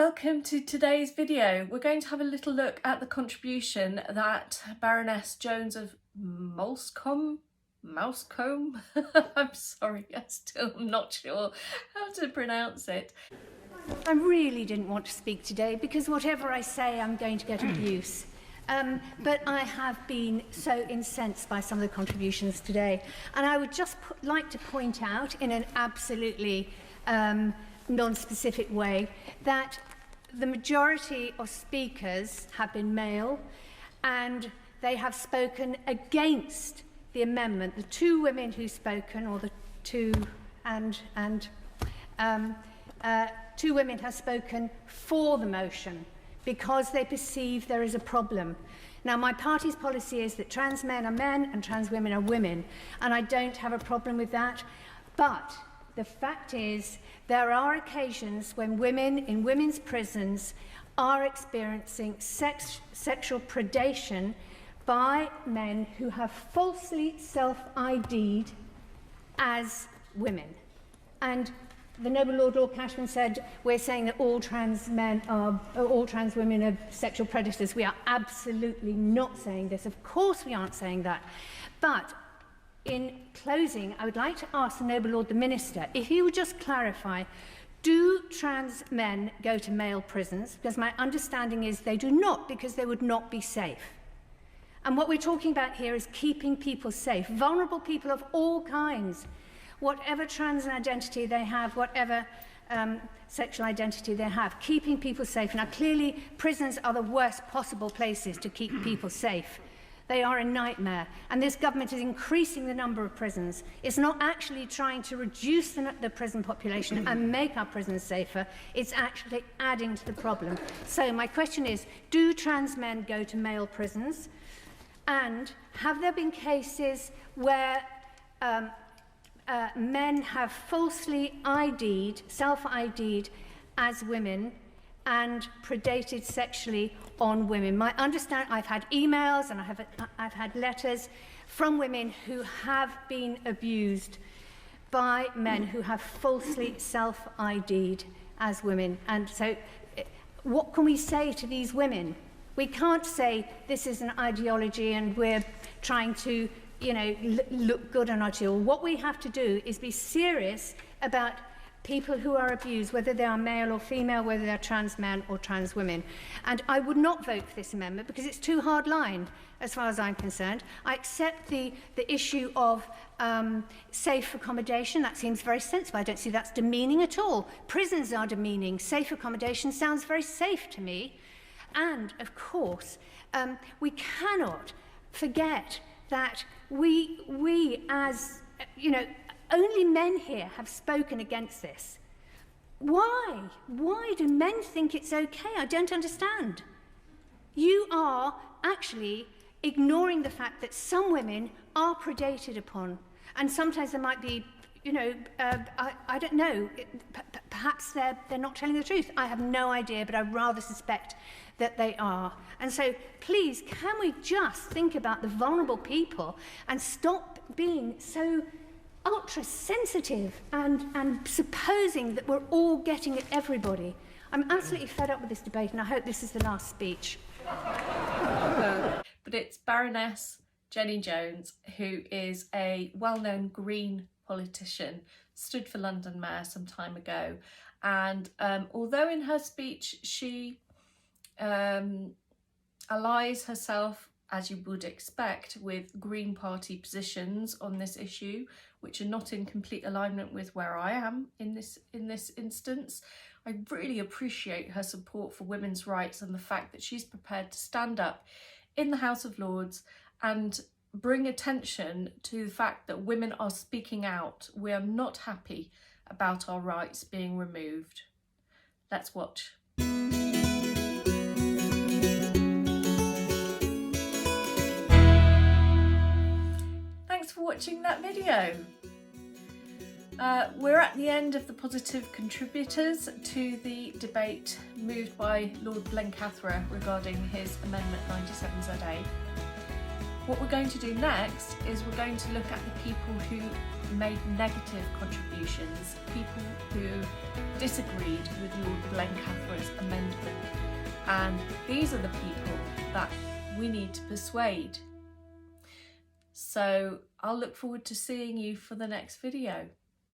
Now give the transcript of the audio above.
Welcome to today's video. We're going to have a little look at the contribution that Baroness Jones of Moulsecoomb, I'm sorry, I'm still not sure how to pronounce it. I really didn't want to speak today because whatever I say I'm going to get abuse. But I have been so incensed by some of the contributions today, and I would just like to point out in an absolutely non-specific way that the majority of speakers have been male, and they have spoken against the amendment. The two women who've spoken, or the two two women have spoken for the motion because they perceive there is a problem. Now, my party's policy is that trans men are men and trans women are women, and I don't have a problem with that. But the fact is, there are occasions when women in women's prisons are experiencing sexual predation by men who have falsely self-ID'd as women. And the Noble Lord Cashman said, we're saying that all trans women are sexual predators. We are absolutely not saying this. Of course we aren't saying that. But in closing, I would like to ask the Noble Lord the Minister if he would just clarify, do trans men go to male prisons? Because my understanding is they do not, because they would not be safe. And what we're talking about here is keeping people safe, vulnerable people of all kinds, whatever trans identity they have, whatever sexual identity they have, keeping people safe. Now, clearly, prisons are the worst possible places to keep people safe. They are a nightmare, and this government is increasing the number of prisons. It's not actually trying to reduce the prison population and make our prisons safer, it's actually adding to the problem. So my question is, do trans men go to male prisons? And have there been cases where men have falsely ID'd, self-ID'd as women and predated sexually on women? My understanding, I've had emails and I've had letters from women who have been abused by men who have falsely self-ID'd as women. And so what can we say to these women? We can't say this is an ideology and we're trying to, look good on our children. What we have to do is be serious about people who are abused, whether they are male or female, whether they're trans men or trans women. And I would not vote for this amendment because it's too hard-lined, as far as I'm concerned. I accept the issue of safe accommodation. That seems very sensible. I don't see that's demeaning at all. Prisons are demeaning. Safe accommodation sounds very safe to me. And, of course, we cannot forget that we as, only men here have spoken against this. Why? Why do men think it's okay? I don't understand. You are actually ignoring the fact that some women are predated upon, and sometimes there might be, I don't know, perhaps they're not telling the truth. I have no idea, but I rather suspect that they are. And so please, can we just think about the vulnerable people and stop being so ultra-sensitive and supposing that we're all getting at everybody? I'm absolutely fed up with this debate, and I hope this is the last speech. But it's Baroness Jenny Jones, who is a well-known Green politician, stood for London Mayor some time ago. And although in her speech she allies herself, as you would expect, with Green Party positions on this issue, which are not in complete alignment with where I am in this instance, I really appreciate her support for women's rights and the fact that she's prepared to stand up in the House of Lords and bring attention to the fact that women are speaking out. We are not happy about our rights being removed. Let's watch. Thanks for watching that video. We're at the end of the positive contributors to the debate moved by Lord Blencathra regarding his Amendment 97ZA. What we're going to do next is we're going to look at the people who made negative contributions, people who disagreed with Lord Blencathra's amendment, and these are the people that we need to persuade. So I'll look forward to seeing you for the next video.